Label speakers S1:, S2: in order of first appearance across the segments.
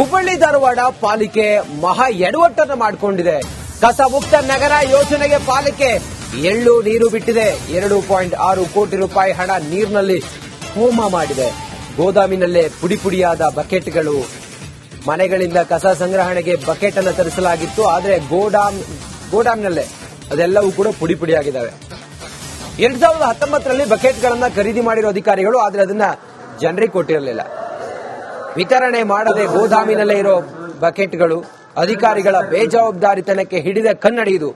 S1: ಹುಬ್ಬಳ್ಳಿ ಧಾರವಾಡ ಪಾಲಿಕೆ ಮಹಾ ಎಡವಟ್ಟನ್ನು ಮಾಡಿಕೊಂಡಿದೆ. ಕಸ ಮುಕ್ತ ನಗರ ಯೋಜನೆಗೆ ಪಾಲಿಕೆ ಎಳ್ಳು ನೀರು ಬಿಟ್ಟಿದೆ. 2.6 ಕೋಟಿ ರೂಪಾಯಿ ಹಣ ನೀರಿನಲ್ಲಿ ಹೋಮ ಮಾಡಿದೆ. ಗೋದಾಮಿನಲ್ಲೇ ಪುಡಿ ಪುಡಿಯಾದ ಬಕೆಟ್ಗಳು, ಮನೆಗಳಿಂದ ಕಸ ಸಂಗ್ರಹಣೆಗೆ ಬಕೆಟ್ ಅನ್ನು ತರಿಸಲಾಗಿತ್ತು. ಆದರೆ ಗೋಡಾಮ್ನಲ್ಲೇ ಅದೆಲ್ಲವೂ ಕೂಡ ಪುಡಿ ಪುಡಿಯಾಗಿದ್ದಾವೆ. 2019ರಲ್ಲಿ ಬಕೆಟ್ಗಳನ್ನ ಖರೀದಿ ಮಾಡಿರೋ ಅಧಿಕಾರಿಗಳು, ಆದರೆ ಅದನ್ನ ಜನರಿಗೆ ಕೊಟ್ಟಿರಲಿಲ್ಲ. ವಿತರಣೆ ಮಾಡದೆ ಗೋದಾಮಿನಲ್ಲೇ ಇರೋ ಬಕೆಟ್ಗಳು ಅಧಿಕಾರಿಗಳ ಬೇಜವಾಬ್ದಾರಿತನಕ್ಕೆ ಹಿಡಿದ ಕನ್ನಡಿ. ಇದು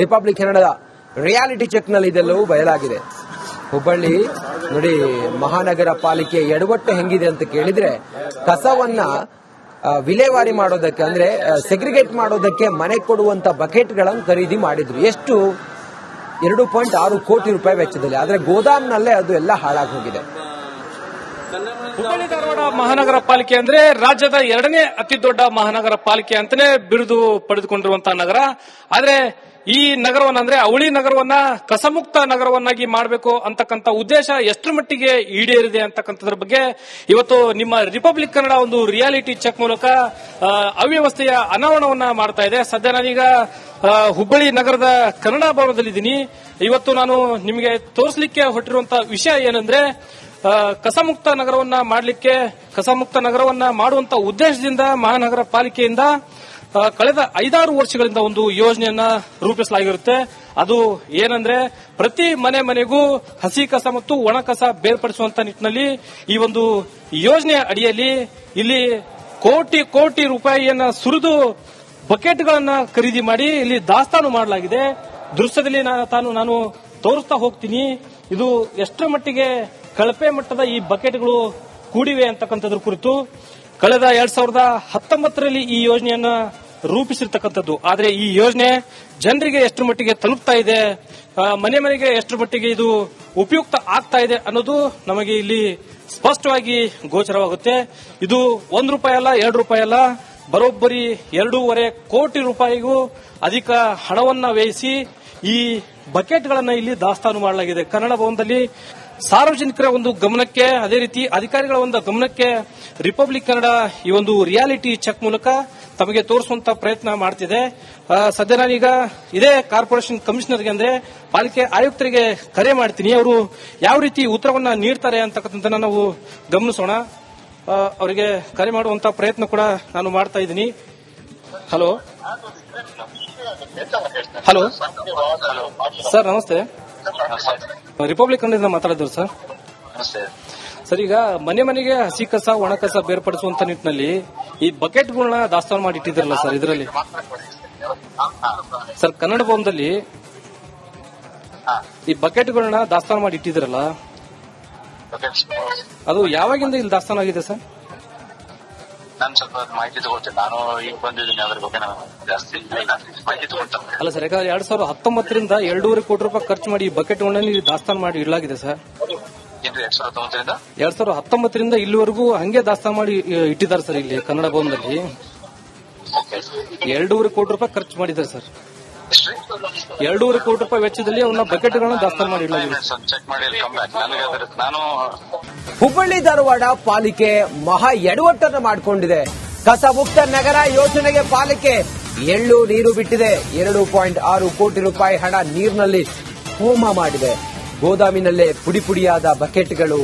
S1: ರಿಪಬ್ಲಿಕ್ ಕನ್ನಡದ ರಿಯಾಲಿಟಿ ಚೆಕ್ನಲ್ಲಿ ಇದೆಲ್ಲವೂ ಬಯಲಾಗಿದೆ. ಹುಬ್ಬಳ್ಳಿ ನೋಡಿ, ಮಹಾನಗರ ಪಾಲಿಕೆ ಎಡವಟ್ಟು ಹೆಂಗಿದೆ ಅಂತ ಕೇಳಿದ್ರೆ, ಕಸವನ್ನ ವಿಲೇವಾರಿ ಮಾಡೋದಕ್ಕೆ ಅಂದ್ರೆ ಸೆಗ್ರಿಗೇಟ್ ಮಾಡೋದಕ್ಕೆ ಮನೆ ಕೊಡುವಂತ ಬಕೆಟ್ಗಳನ್ನು ಖರೀದಿ ಮಾಡಿದ್ರು. ಎಷ್ಟು? 2.6 ಕೋಟಿ ರೂಪಾಯಿ ವೆಚ್ಚದಲ್ಲಿ. ಆದ್ರೆ ಗೋದಾಮ್ನಲ್ಲೇ ಅದು ಎಲ್ಲ ಹಾಳಾಗಿ ಹೋಗಿದೆ.
S2: ಹುಬ್ಬಳ್ಳಿ ಧಾರವಾಡ ಮಹಾನಗರ ಪಾಲಿಕೆ ಅಂದ್ರೆ ರಾಜ್ಯದ 2ನೇ ಅತಿ ದೊಡ್ಡ ಮಹಾನಗರ ಪಾಲಿಕೆ ಅಂತಾನೆ ಬಿರುದು ಪಡೆದುಕೊಂಡಿರುವಂತಹ ನಗರ. ಆದ್ರೆ ಈ ನಗರವನ್ನ ಅಂದ್ರೆ ಅವಳಿ ನಗರವನ್ನ ಕಸಮುಕ್ತ ನಗರವನ್ನಾಗಿ ಮಾಡಬೇಕು ಅಂತಕ್ಕಂಥ ಉದ್ದೇಶ ಎಷ್ಟರ ಮಟ್ಟಿಗೆ ಈಡೇರಿದೆ ಅಂತಕ್ಕಂಥದ್ರ ಬಗ್ಗೆ ಇವತ್ತು ನಿಮ್ಮ ರಿಪಬ್ಲಿಕ್ ಕನ್ನಡ ಒಂದು ರಿಯಾಲಿಟಿ ಚೆಕ್ ಮೂಲಕ ಅವ್ಯವಸ್ಥೆಯ ಅನಾವರಣವನ್ನ ಮಾಡ್ತಾ ಇದೆ. ಸದ್ಯ ನಾನೀಗ ಹುಬ್ಬಳ್ಳಿ ನಗರದ ಕನ್ನಡ ಭವನದಲ್ಲಿದ್ದೀನಿ. ಇವತ್ತು ನಾನು ನಿಮಗೆ ತೋರಿಸಲಿಕ್ಕೆ ಹೊರಟಿರುವಂತಹ ವಿಷಯ ಏನಂದ್ರೆ, ಕಸಮುಕ್ತ ನಗರವನ್ನ ಮಾಡಲಿಕ್ಕೆ, ಕಸಮುಕ್ತ ನಗರವನ್ನ ಮಾಡುವಂತ ಉದ್ದೇಶದಿಂದ ಮಹಾನಗರ ಪಾಲಿಕೆಯಿಂದ ಕಳೆದ 5-6 ವರ್ಷಗಳಿಂದ ಒಂದು ಯೋಜನೆಯನ್ನ ರೂಪಿಸಲಾಗಿರುತ್ತೆ. ಅದು ಏನಂದ್ರೆ, ಪ್ರತಿ ಮನೆಗೂ ಹಸಿ ಕಸ ಮತ್ತು ಒಣ ಕಸ ಬೇರ್ಪಡಿಸುವಂತ ನಿಟ್ಟಿನಲ್ಲಿ ಈ ಒಂದು ಯೋಜನೆಯ ಅಡಿಯಲ್ಲಿ ಇಲ್ಲಿ ಕೋಟಿ ರೂಪಾಯಿಯನ್ನ ಸುರಿದು ಬಕೆಟ್ಗಳನ್ನ ಖರೀದಿ ಮಾಡಿ ಇಲ್ಲಿ ದಾಸ್ತಾನು ಮಾಡಲಾಗಿದೆ. ದೃಶ್ಯದಲ್ಲಿ ನಾನು ತೋರಿಸ್ತಾ ಹೋಗ್ತೀನಿ. ಇದು ಎಷ್ಟರ ಮಟ್ಟಿಗೆ ಕಳಪೆ ಮಟ್ಟದ ಈ ಬಕೆಟ್ಗಳು ಕೂಡಿವೆ ಅಂತಕ್ಕಂಥದ್ರ ಕುರಿತು ಕಳೆದ 2019ರಲ್ಲಿ ಈ ಯೋಜನೆಯನ್ನ ರೂಪಿಸಿರ್ತಕ್ಕಂಥದ್ದು. ಆದ್ರೆ ಈ ಯೋಜನೆ ಜನರಿಗೆ ಎಷ್ಟರ ಮಟ್ಟಿಗೆ ತಲುಪ್ತಾ ಇದೆ, ಮನೆಗೆ ಎಷ್ಟರ ಮಟ್ಟಿಗೆ ಇದು ಉಪಯುಕ್ತ ಆಗ್ತಾ ಇದೆ ಅನ್ನೋದು ನಮಗೆ ಇಲ್ಲಿ ಸ್ಪಷ್ಟವಾಗಿ ಗೋಚರವಾಗುತ್ತೆ. ಇದು 1 ರೂಪಾಯಿ ಅಲ್ಲ, 2 ರೂಪಾಯಿ ಅಲ್ಲ, ಬರೋಬ್ಬರಿ 2.5 ಕೋಟಿ ರೂಪಾಯಿಗೂ ಅಧಿಕ ಹಣವನ್ನ ವ್ಯಯಿಸಿ ಈ ಬಕೆಟ್ಗಳನ್ನ ಇಲ್ಲಿ ದಾಸ್ತಾನು ಮಾಡಲಾಗಿದೆ. ಕನ್ನಡ ಭವನದಲ್ಲಿ ಸಾರ್ವಜನಿಕರ ಒಂದು ಗಮನಕ್ಕೆ, ಅದೇ ರೀತಿ ಅಧಿಕಾರಿಗಳ ಒಂದು ಗಮನಕ್ಕೆ ರಿಪಬ್ಲಿಕ್ ಕನ್ನಡ ಈ ಒಂದು ರಿಯಾಲಿಟಿ ಚೆಕ್ ಮೂಲಕ ತಮಗೆ ತೋರಿಸುವಂತ ಪ್ರಯತ್ನ ಮಾಡ್ತಿದೆ. ಸದ್ಯ ನಾನೀಗ ಇದೇ ಕಾರ್ಪೊರೇಷನ್ ಕಮಿಷನರ್ಗೆ ಅಂದ್ರೆ ಪಾಲಿಕೆ ಆಯುಕ್ತರಿಗೆ ಕರೆ ಮಾಡ್ತೀನಿ. ಅವರು ಯಾವ ರೀತಿ ಉತ್ತರವನ್ನ ನೀಡ್ತಾರೆ ಅಂತಕ್ಕಂಥದ್ದನ್ನ ನಾವು ಗಮನಿಸೋಣ. ಅವರಿಗೆ ಕರೆ ಮಾಡುವಂತ ಪ್ರಯತ್ನ ಕೂಡ ನಾನು ಮಾಡ್ತಾ ಇದ್ದೀನಿ. ಹಲೋ ಸರ್, ನಮಸ್ತೆ. ರಿಪಬ್ಲಿಕ್ ಕನ್ನಡದಿಂದ ಮಾತಾಡಿದ್ರು ಸರ್. ಸರ್, ಈಗ ಮನೆಗೆ ಹಸಿ ಕಸ ಒಣ ಕಸ ಬೇರ್ಪಡಿಸುವಂತ ನಿಟ್ಟಿನಲ್ಲಿ ಈ ಬಕೆಟ್ಗಳನ್ನ ದಾಸ್ತಾನು ಮಾಡಿ ಇಟ್ಟಿದ್ರಲ್ಲ ಸರ್, ಇದರಲ್ಲಿ ಸರ್ ಕನ್ನಡ ಭವನದಲ್ಲಿ ಈ ಬಕೆಟ್ಗಳನ್ನ ದಾಸ್ತಾನು ಮಾಡಿ ಇಟ್ಟಿದ್ರಲ್ಲ, ಅದು ಯಾವಾಗಿಂದ ಇಲ್ಲಿ ದಾಸ್ತಾನು ಆಗಿದೆ ಸರ್?
S3: ನಾನು ಸ್ವಲ್ಪ ಮಾಹಿತಿ ತಗೊಳ್ತೇನೆ. ನಾನು ಈಗ ಬಂದಿದ್ದೀನಿ, ಅದ್ರ ಬಗ್ಗೆ ನಾನು ಜಾಸ್ತಿ ಮಾಹಿತಿ ತಗೊಳ್ತೇನೆ.
S2: ಅಲ್ಲ ಸರ್, ಯಾಕಂದ್ರೆ 2019ರಿಂದ 2.5 ಕೋಟಿ ರೂಪಾಯಿ ಖರ್ಚು ಮಾಡಿ ಈ ಬಕೆಟ್ಗಳನ್ನ ದಾಸ್ತಾನು ಮಾಡಿ ಇಡಲಾಗಿದೆ ಸರ್. 2019ರಿಂದ ಇಲ್ಲಿವರೆಗೂ ಹಂಗೆ ದಾಸ್ತಾನು ಮಾಡಿ ಇಟ್ಟಿದ್ದಾರೆ ಸರ್. ಇಲ್ಲಿ ಕನ್ನಡ ಭವನದಲ್ಲಿ 2.5 ಕೋಟಿ ರೂಪಾಯಿ ಖರ್ಚು ಮಾಡಿದ್ದಾರೆ ಸರ್. 2.5 ಕೋಟಿ ರೂಪಾಯಿ ವೆಚ್ಚದಲ್ಲಿ ಅವನ್ನ ಬಕೆಟ್ಗಳನ್ನ ದಾಸ್ತಾನು ಮಾಡಿ ಇಡಲಾಗಿದೆ.
S1: ಹುಬ್ಬಳ್ಳಿ ಧಾರವಾಡ ಪಾಲಿಕೆ ಮಹಾ ಎಡವಟ್ಟನ್ನು ಮಾಡಿಕೊಂಡಿದೆ. ಕಸ ಮುಕ್ತ ನಗರ ಯೋಜನೆಗೆ ಪಾಲಿಕೆ ಎಳ್ಳು ನೀರು ಬಿಟ್ಟಿದೆ. 2.6 ಕೋಟಿ ರೂಪಾಯಿ ಹಣ ನೀರಿನಲ್ಲಿ ಹೋಮ ಮಾಡಿದೆ. ಗೋದಾಮಿನಲ್ಲೇ ಪುಡಿ ಪುಡಿಯಾದ ಬಕೆಟ್ಗಳು,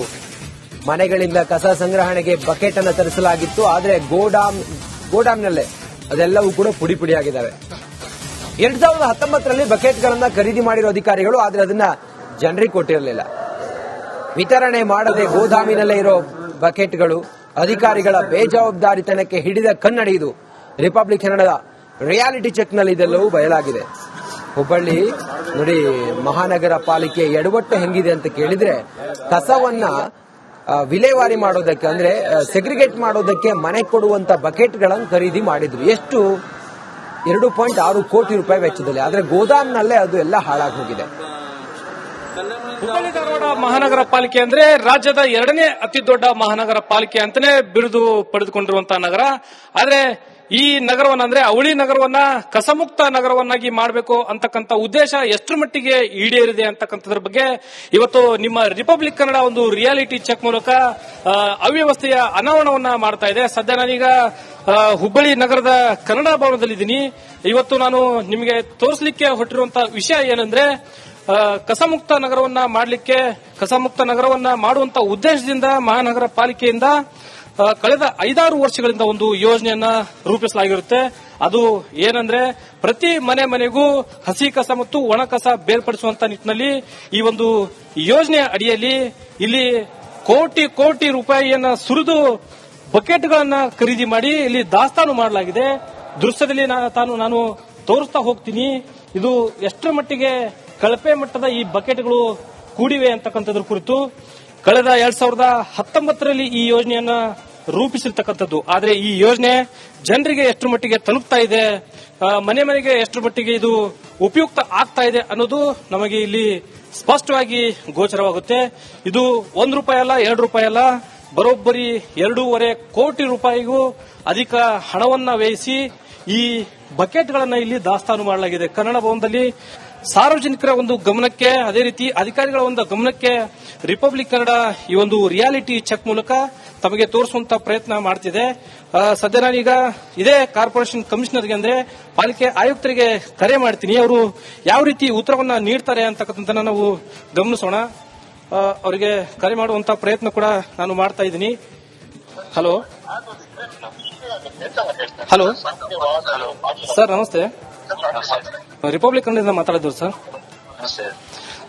S1: ಮನೆಗಳಿಂದ ಕಸ ಸಂಗ್ರಹಣೆಗೆ ಬಕೆಟ್ ಅನ್ನು ತರಿಸಲಾಗಿತ್ತು. ಆದರೆ ಗೋಡಾಮ್ನಲ್ಲೇ ಅದೆಲ್ಲವೂ ಕೂಡ ಪುಡಿ ಪುಡಿಯಾಗಿದ್ದಾವೆ. 2019ರಲ್ಲಿ ಬಕೆಟ್ಗಳನ್ನ ಖರೀದಿ ಮಾಡಿರೋ ಅಧಿಕಾರಿಗಳು, ಆದರೆ ಅದನ್ನ ಜನರಿಗೆ ಕೊಟ್ಟಿರಲಿಲ್ಲ. ವಿತರಣೆ ಮಾಡದೆ ಗೋದಾಮಿನಲ್ಲೇ ಇರೋ ಬಕೆಟ್ಗಳು ಅಧಿಕಾರಿಗಳ ಬೇಜವಾಬ್ದಾರಿತನಕ್ಕೆ ಹಿಡಿದ ಕನ್ನಡಿ. ಇದು ರಿಪಬ್ಲಿಕ್ ಕನ್ನಡದ ರಿಯಾಲಿಟಿ ಚೆಕ್ನಲ್ಲಿ ಇದೆಲ್ಲವೂ ಬಯಲಾಗಿದೆ. ಹುಬ್ಬಳ್ಳಿ ನೋಡಿ, ಮಹಾನಗರ ಪಾಲಿಕೆ ಎಡವಟ್ಟು ಹೆಂಗಿದೆ ಅಂತ ಕೇಳಿದ್ರೆ, ಕಸವನ್ನ ವಿಲೇವಾರಿ ಮಾಡೋದಕ್ಕೆ ಅಂದ್ರೆ ಸೆಗ್ರಿಗೇಟ್ ಮಾಡೋದಕ್ಕೆ ಮನೆ ಕೊಡುವಂತ ಬಕೆಟ್ಗಳನ್ನು ಖರೀದಿ ಮಾಡಿದ್ರು. ಎಷ್ಟು? 2.6 ಕೋಟಿ ರೂಪಾಯಿ ವೆಚ್ಚದಲ್ಲಿ. ಆದ್ರೆ ಗೋದಾಮ್ನಲ್ಲೇ ಅದು ಎಲ್ಲ ಹಾಳಾಗಿ ಹೋಗಿದೆ.
S2: ಹುಬ್ಬಳ್ಳಿ ಧಾರವಾಡ ಮಹಾನಗರ ಪಾಲಿಕೆ ಅಂದ್ರೆ ರಾಜ್ಯದ 2ನೇ ಅತಿ ದೊಡ್ಡ ಮಹಾನಗರ ಪಾಲಿಕೆ ಅಂತಾನೆ ಬಿರುದು ಪಡೆದುಕೊಂಡಿರುವಂತಹ ನಗರ. ಆದ್ರೆ ಈ ನಗರವನ್ನ ಅಂದ್ರೆ ಅವಳಿ ನಗರವನ್ನ ಕಸಮುಕ್ತ ನಗರವನ್ನಾಗಿ ಮಾಡಬೇಕು ಅಂತಕ್ಕಂಥ ಉದ್ದೇಶ ಎಷ್ಟರ ಮಟ್ಟಿಗೆ ಈಡೇರಿದೆ ಅಂತಕ್ಕಂಥದ್ರ ಬಗ್ಗೆ ಇವತ್ತು ನಿಮ್ಮ ರಿಪಬ್ಲಿಕ್ ಕನ್ನಡ ಒಂದು ರಿಯಾಲಿಟಿ ಚೆಕ್ ಮೂಲಕ ಅವ್ಯವಸ್ಥೆಯ ಅನಾವರಣವನ್ನ ಮಾಡ್ತಾ ಇದೆ. ಸದ್ಯ ನಾನೀಗ ಹುಬ್ಬಳ್ಳಿ ನಗರದ ಕನ್ನಡ ಭವನದಲ್ಲಿದ್ದೀನಿ. ಇವತ್ತು ನಾನು ನಿಮಗೆ ತೋರಿಸಲಿಕ್ಕೆ ಹೊರಟಿರುವಂತಹ ವಿಷಯ ಏನಂದ್ರೆ ಕಸಮುಕ್ತ ನಗರವನ್ನ ಮಾಡುವಂತ ಉದ್ದೇಶದಿಂದ ಮಹಾನಗರ ಪಾಲಿಕೆಯಿಂದ ಕಳೆದ 5-6 ವರ್ಷಗಳಿಂದ ಒಂದು ಯೋಜನೆಯನ್ನ ರೂಪಿಸಲಾಗಿರುತ್ತೆ. ಅದು ಏನಂದ್ರೆ ಪ್ರತಿ ಮನೆಗೂ ಹಸಿ ಕಸ ಮತ್ತು ಒಣ ಕಸ ಬೇರ್ಪಡಿಸುವಂತ ನಿಟ್ಟಿನಲ್ಲಿ ಈ ಒಂದು ಯೋಜನೆಯ ಅಡಿಯಲ್ಲಿ ಇಲ್ಲಿ ಕೋಟಿ ರೂಪಾಯಿಯನ್ನ ಸುರಿದು ಬಕೆಟ್ಗಳನ್ನ ಖರೀದಿ ಮಾಡಿ ಇಲ್ಲಿ ದಾಸ್ತಾನು ಮಾಡಲಾಗಿದೆ. ದೃಶ್ಯದಲ್ಲಿ ನಾನು ತೋರಿಸ್ತಾ ಹೋಗ್ತೀನಿ. ಇದು ಎಷ್ಟರ ಮಟ್ಟಿಗೆ ಕಳಪೆ ಮಟ್ಟದ ಈ ಬಕೆಟ್ಗಳು ಕೂಡಿವೆ ಅಂತಕ್ಕಂಥದ್ರ ಕುರಿತು ಕಳೆದ 2019ರಲ್ಲಿ ಈ ಯೋಜನೆಯನ್ನ ರೂಪಿಸಿರ್ತಕ್ಕಂಥದ್ದು. ಆದ್ರೆ ಈ ಯೋಜನೆ ಜನರಿಗೆ ಎಷ್ಟರ ಮಟ್ಟಿಗೆ ತಲುಪ್ತಾ ಇದೆ, ಮನೆಗೆ ಎಷ್ಟರ ಮಟ್ಟಿಗೆ ಇದು ಉಪಯುಕ್ತ ಆಗ್ತಾ ಇದೆ ಅನ್ನೋದು ನಮಗೆ ಇಲ್ಲಿ ಸ್ಪಷ್ಟವಾಗಿ ಗೋಚರವಾಗುತ್ತೆ. ಇದು ₹1 ಅಲ್ಲ, ₹2 ಅಲ್ಲ, ಬರೋಬ್ಬರಿ 2.5 ಕೋಟಿ ರೂಪಾಯಿಗೂ ಅಧಿಕ ಹಣವನ್ನ ವ್ಯಯಿಸಿ ಈ ಬಕೆಟ್ಗಳನ್ನ ಇಲ್ಲಿ ದಾಸ್ತಾನು ಮಾಡಲಾಗಿದೆ. ಕನ್ನಡ ಭವನದಲ್ಲಿ ಸಾರ್ವಜನಿಕರ ಒಂದು ಗಮನಕ್ಕೆ, ಅದೇ ರೀತಿ ಅಧಿಕಾರಿಗಳ ಒಂದು ಗಮನಕ್ಕೆ ರಿಪಬ್ಲಿಕ್ ಕನ್ನಡ ಈ ಒಂದು ರಿಯಾಲಿಟಿ ಚೆಕ್ ಮೂಲಕ ತಮಗೆ ತೋರಿಸುವಂತ ಪ್ರಯತ್ನ ಮಾಡ್ತಿದೆ. ಸದ್ಯ ನಾನೀಗ ಇದೇ ಕಾರ್ಪೊರೇಷನ್ ಕಮಿಷನರ್ಗೆ ಅಂದ್ರೆ ಪಾಲಿಕೆ ಆಯುಕ್ತರಿಗೆ ಕರೆ ಮಾಡ್ತೀನಿ. ಅವರು ಯಾವ ರೀತಿ ಉತ್ತರವನ್ನ ನೀಡ್ತಾರೆ ಅಂತಕ್ಕಂಥ ನಾವು ಗಮನಿಸೋಣ. ಅವರಿಗೆ ಕರೆ ಮಾಡುವಂತ ಪ್ರಯತ್ನ ಕೂಡ ನಾನು ಮಾಡ್ತಾ ಇದ್ದೀನಿ. ಹಲೋ ಸರ್, ನಮಸ್ತೆ. ರಿಪಬ್ಲಿಕ್ ಕನ್ನಡದಿಂದ ಮಾತಾಡಿದ್ರು ಸರ್.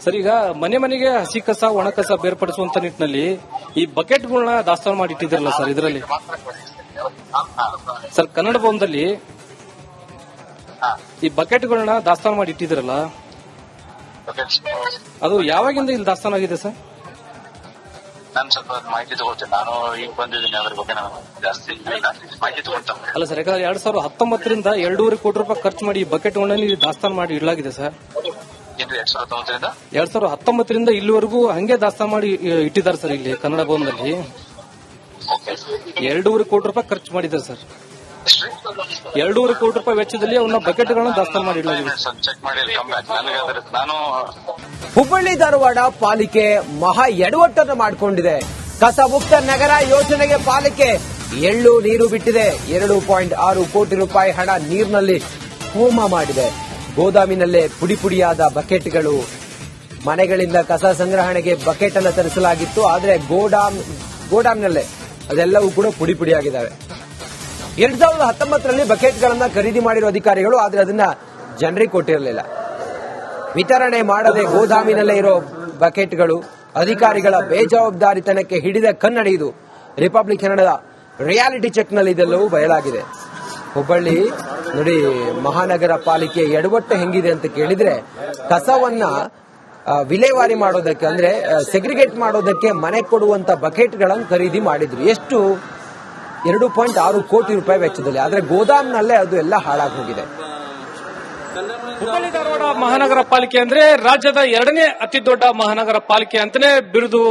S2: ಸರ್, ಈಗ ಮನೆಗೆ ಹಸಿ ಕಸ ಒಣ ಕಸ ಬೇರ್ಪಡಿಸುವಂತ ನಿಟ್ಟಿನಲ್ಲಿ ಈ ಬಕೆಟ್ಗಳನ್ನ ದಾಸ್ತಾನು ಮಾಡಿ ಇಟ್ಟಿದ್ರಲ್ಲ ಸರ್, ಇದರಲ್ಲಿ ಸರ್ ಕನ್ನಡ ಭವನದಲ್ಲಿ ಈ ಬಕೆಟ್ಗಳನ್ನ ದಾಸ್ತಾನು ಮಾಡಿ ಇಟ್ಟಿದ್ರಲ್ಲ, ಅದು ಯಾವಾಗಿಂದ ಇಲ್ಲಿ ದಾಸ್ತಾನು ಆಗಿದೆ ಸರ್?
S3: ನಾನು ಸ್ವಲ್ಪ ಮಾಹಿತಿ ತಗೊಳ್ತೇನೆ. ನಾನು ಈಗ ಬಂದಿದ್ದೀನಿ, ಅದ್ರ ಬಗ್ಗೆ ನಾನು ಜಾಸ್ತಿ ಮಾಹಿತಿ ತಗೊಳ್ತೇನೆ.
S2: ಅಲ್ಲ ಸರ್, ಯಾಕಂದ್ರೆ 2019ರಿಂದ 2.5 ಕೋಟಿ ರೂಪಾಯಿ ಖರ್ಚು ಮಾಡಿ ಈ ಬಕೆಟ್ಗಳನ್ನ ಇಲ್ಲಿ ದಾಸ್ತಾನು ಮಾಡಿ ಇಡಲಾಗಿದೆ ಸರ್. 2019ರಿಂದ ಇಲ್ಲಿವರೆಗೂ ಹಂಗೆ ದಾಸ್ತಾನು ಮಾಡಿ ಇಟ್ಟಿದ್ದಾರೆ ಸರ್. ಇಲ್ಲಿ ಕನ್ನಡ ಭವನದಲ್ಲಿ 2.5 ಕೋಟಿ ರೂಪಾಯಿ ಖರ್ಚು ಮಾಡಿದ್ದಾರೆ ಸರ್. 2.5 ಕೋಟಿ ರೂಪಾಯಿ ವೆಚ್ಚದಲ್ಲಿ ಅವನ್ನ ಬಕೆಟ್ಗಳನ್ನ ದಾಸ್ತಾನು ಮಾಡಿ ಇಡಲಾಗಿದೆ.
S3: ಚೆಕ್ ಮಾಡಿ ನಾನು
S1: ಹುಬ್ಬಳ್ಳಿ ಧಾರವಾಡ ಪಾಲಿಕೆ ಮಹಾ ಎಡವಟ್ಟನ್ನು ಮಾಡಿಕೊಂಡಿದೆ. ಕಸ ಮುಕ್ತ ನಗರ ಯೋಜನೆಗೆ ಪಾಲಿಕೆ ಎಳ್ಳು ನೀರು ಬಿಟ್ಟಿದೆ. 2.6 ಕೋಟಿ ರೂಪಾಯಿ ಹಣ ನೀರಿನಲ್ಲಿ ಹೋಮ ಮಾಡಿದೆ. ಗೋದಾಮಿನಲ್ಲೇ ಪುಡಿಯಾದ ಬಕೆಟ್ಗಳು, ಮನೆಗಳಿಂದ ಕಸ ಸಂಗ್ರಹಣೆಗೆ ಬಕೆಟ್ ಅನ್ನು ತರಿಸಲಾಗಿತ್ತು. ಆದರೆ ಗೋಡಾಮ್ನಲ್ಲೇ ಅದೆಲ್ಲವೂ ಕೂಡ ಪುಡಿಯಾಗಿದ್ದಾವೆ. 2019ರಲ್ಲಿ ಬಕೆಟ್ಗಳನ್ನ ಖರೀದಿ ಮಾಡಿರುವ ಅಧಿಕಾರಿಗಳು, ಆದರೆ ಅದನ್ನ ಜನರಿಗೆ ಕೊಟ್ಟಿರಲಿಲ್ಲ. ವಿತರಣೆ ಮಾಡದೆ ಗೋದಾಮಿನಲ್ಲೇ ಇರೋ ಬಕೆಟ್ಗಳು ಅಧಿಕಾರಿಗಳ ಬೇಜವಾಬ್ದಾರಿತನಕ್ಕೆ ಹಿಡಿದ ಕನ್ನಡಿದು. ರಿಪಬ್ಲಿಕ್ ಕನ್ನಡದ ರಿಯಾಲಿಟಿ ಚೆಕ್ನಲ್ಲಿ ಇದೆಲ್ಲವೂ ಬಯಲಾಗಿದೆ. ಹುಬ್ಬಳ್ಳಿ ನೋಡಿ, ಮಹಾನಗರ ಪಾಲಿಕೆ ಎಡವಟ್ಟು ಹೆಂಗಿದೆ ಅಂತ ಕೇಳಿದ್ರೆ, ಕಸವನ್ನ ವಿಲೇವಾರಿ ಮಾಡೋದಕ್ಕೆ ಅಂದ್ರೆ ಸೆಗ್ರಿಗೇಟ್ ಮಾಡೋದಕ್ಕೆ ಮನೆ ಕೊಡುವಂತ ಬಕೆಟ್ಗಳನ್ನು ಖರೀದಿ ಮಾಡಿದ್ರು. ಎಷ್ಟು? 2.6 ಕೋಟಿ ರೂಪಾಯಿ ವೆಚ್ಚದಲ್ಲಿ. ಆದ್ರೆ ಗೋದಾಮ್ನಲ್ಲೇ ಅದು ಎಲ್ಲ ಹಾಳಾಗಿ ಹೋಗಿದೆ.
S2: ಹುಬ್ಬಳ್ಳಿ ಧಾರವಾಡ ಮಹಾನಗರ ಪಾಲಿಕೆ ಅಂದ್ರೆ ರಾಜ್ಯದ 2ನೇ ಅತಿ ದೊಡ್ಡ ಮಹಾನಗರ ಪಾಲಿಕೆ ಅಂತಾನೆ ಬಿರುದು